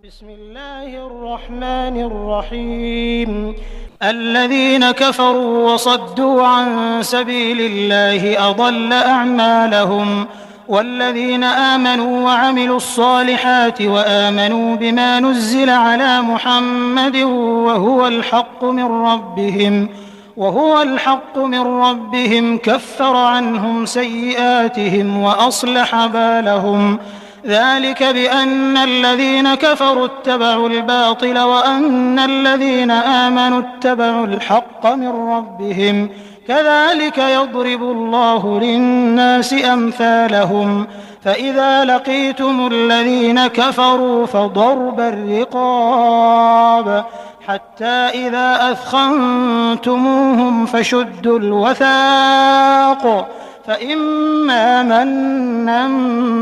بسم الله الرحمن الرحيم. الذين كفروا وصدوا عن سبيل الله أضل أعمالهم، والذين آمنوا وعملوا الصالحات وآمنوا بما نزل على محمد وهو الحق من ربهم كفر عنهم سيئاتهم وأصلح بالهم. ذلك بأن الذين كفروا اتبعوا الباطل وأن الذين آمنوا اتبعوا الحق من ربهم، كذلك يضرب الله للناس أمثالهم. فإذا لقيتم الذين كفروا فضرب الرقاب حتى إذا أثخنتموهم فشدوا الوثاق، فإما منا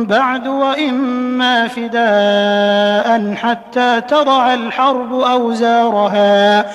بعد وإما فداء حتى تضع الحرب أوزارها،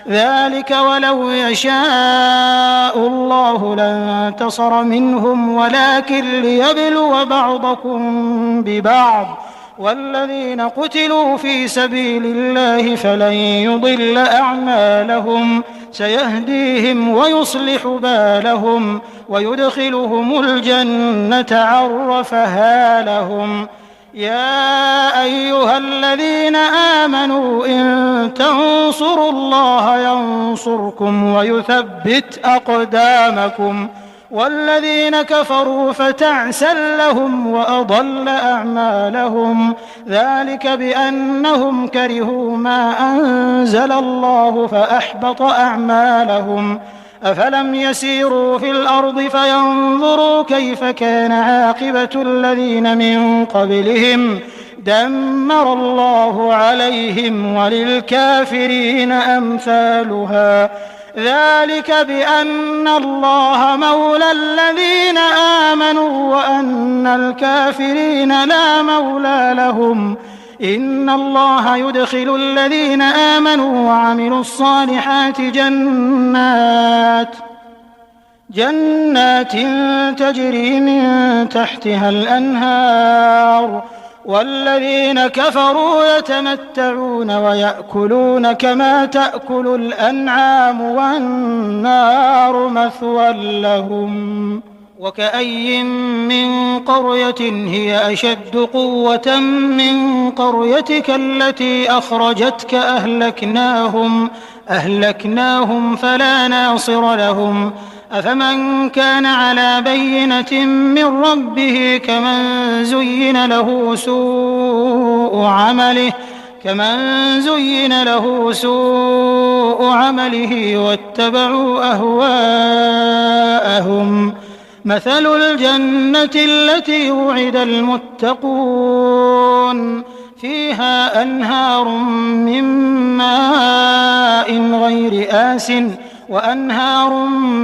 ذلك ولو يشاء الله لانتصر منهم ولكن ليبلو بعضكم ببعض. والذين قتلوا في سبيل الله فلن يضل أعمالهم، سيهديهم ويصلح بالهم ويدخلهم الجنة عرفها لهم. يا أيها الذين آمنوا إن تنصروا الله ينصركم ويثبت أقدامكم، والذين كفروا فتعسا لهم وأضل أعمالهم، ذلك بأنهم كرهوا ما أنزل الله فأحبط أعمالهم. أفلم يسيروا في الأرض فينظروا كيف كان عاقبة الذين من قبلهم، دمر الله عليهم وللكافرين أمثالها. ذلك بأن الله مولى الذين آمنوا وأن الكافرين لا مولى لهم. إن الله يدخل الذين آمنوا وعملوا الصالحات جنات تجري من تحتها الأنهار، والذين كفروا يتمتعون ويأكلون كما تأكل الأنعام والنار مثوى لهم. وكأي من قرية هي أشد قوة من قريتك التي أخرجتك أهلكناهم فلا ناصر لهم. أفمن كان على بينة من ربه كمن زين له سوء عمله واتبعوا أهواءهم. مثل الجنة التي وعد المتقون فيها أنهار من ماء غير آسٍ وأنهار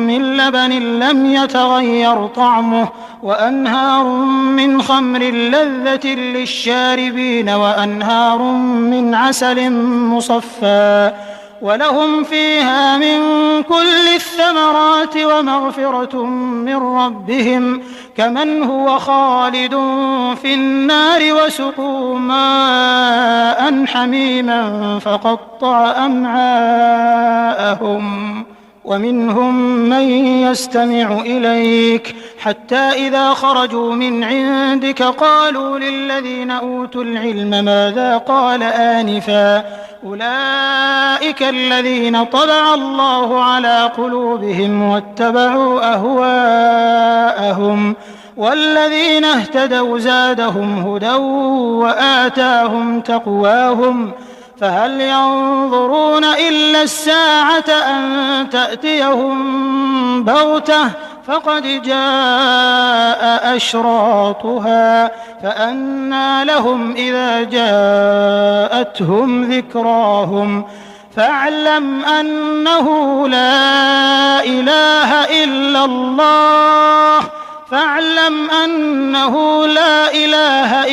من لبن لم يتغير طعمه وأنهار من خمر لذة للشاربين وأنهار من عسل مصفى، ولهم فيها من كل الثمرات ومغفرة من ربهم كمن هو خالد في النار وسقوا ماء حميما فقطع أمعاءهم. ومنهم من يستمع إليك حتى إذا خرجوا من عندك قالوا للذين أوتوا العلم ماذا قال آنفا، أولئك الذين طبع الله على قلوبهم واتبعوا أهواءهم، والذين اهتدوا زادهم هدى وآتاهم تقواهم. فهل ينظرون إلا الساعة أن تأتيهم بغتة فقد جاء أشراطها، فأنى لهم إذا جاءتهم ذكراهم. فاعلم أنه لا إله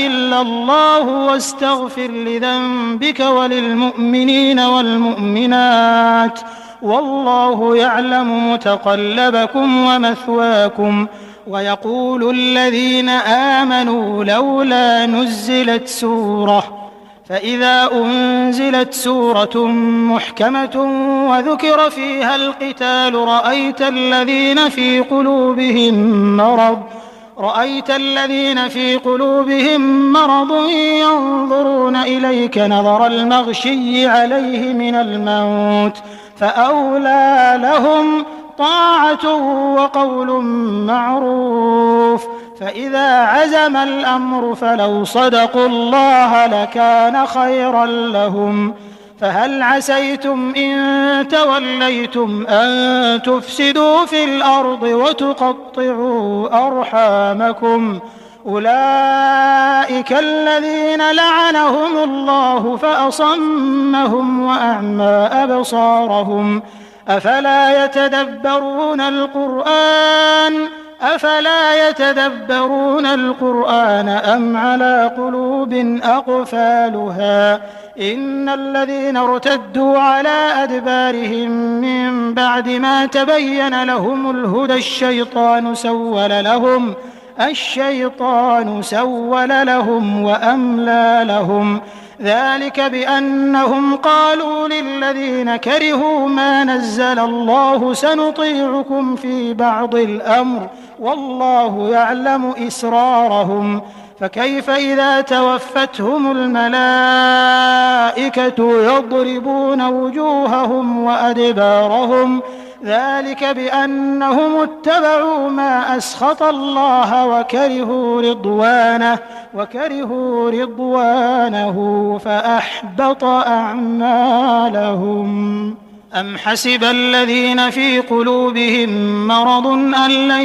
إلا الله واستغفر لذنبك وللمؤمنين والمؤمنات، والله يعلم متقلبكم ومثواكم. ويقول الذين آمنوا لولا نزلت سورة فإذا أنزلت سورة محكمة وذكر فيها القتال رأيت الذين في قلوبهم مرض ينظرون إليك نظر المغشي عليه من الموت فأولى لهم طاعة وقول معروف. فإذا عزم الأمر فلو صدقوا الله لكان خيرا لهم. فهل عسيتم إن توليتم أن تفسدوا في الأرض وتقطعوا أرحامكم؟ أولئك الذين لعنهم الله فأصمهم وأعمى أبصارهم. أفلا يتدبرون القرآن أم على قلوب أقفالها؟ إن الذين ارتدوا على أدبارهم من بعد ما تبين لهم الهدى الشيطان سول لهم وأملى لهم. ذلك بأنهم قالوا للذين كرهوا ما نزل الله سنطيعكم في بعض الأمر والله يعلم إسرارهم. فكيف إذا توفتهم الملائكة يضربون وجوههم وأدبارهم؟ ذلك بأنهم اتبعوا ما أسخط الله وكرهوا رضوانه فأحبط أعمالهم. أم حسب الذين في قلوبهم مرض أن لن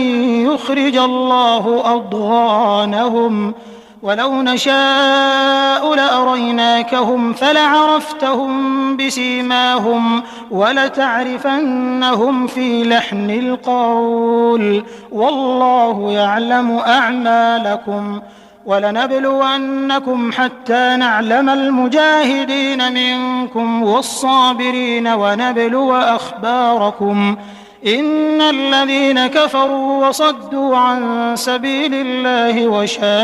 يخرج الله أضغانهم؟ ولو نشاء لأريناكهم فلعرفتهم بسيماهم ولتعرفنهم في لحن القول والله يعلم أعمالكم. ولنبلونكم حتى نعلم المجاهدين منكم والصابرين ونبلو أخباركم. إن الذين كفروا وصدوا عن سبيل الله وشاقوا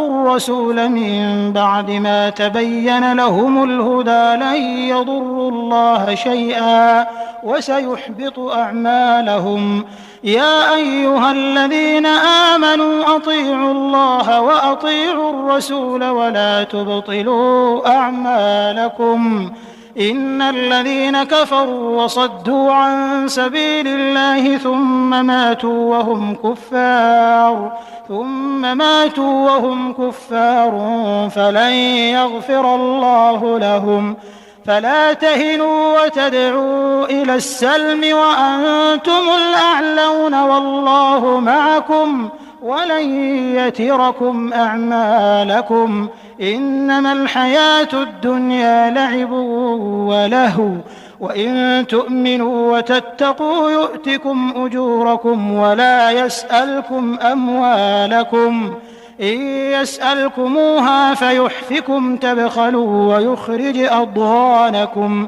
الرسول من بعد ما تبين لهم الهدى لن يضروا الله شيئا وسيحبط أعمالهم. يا أيها الذين آمنوا أطيعوا الله وأطيعوا الرسول ولا تبطلوا أعمالكم. إن الذين كفروا وصدوا عن سبيل الله ثم ماتوا وهم كفار فلن يغفر الله لهم. فلا تهنوا وتدعوا إلى السلم وأنتم الأعلون والله معكم ولن يتركم أعمالكم. إنما الحياة الدنيا لعب ولهو وإن تؤمنوا وتتقوا يؤتكم أجوركم ولا يسألكم أموالكم. إن يسألكموها فيحفكم تبخلوا ويخرج أضغانكم.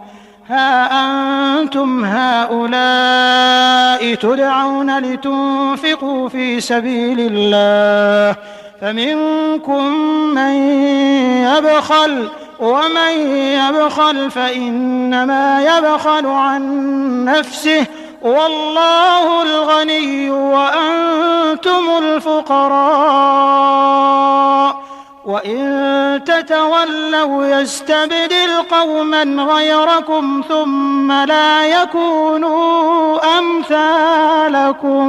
ها أنتم هؤلاء تدعون لتنفقوا في سبيل الله فمنكم من يبخل ومن يبخل فإنما يبخل عن نفسه والله الغني وأنتم الفقراء. وإن تتولوا يستبدل قوما غيركم ثم لا يكونوا أمثالكم.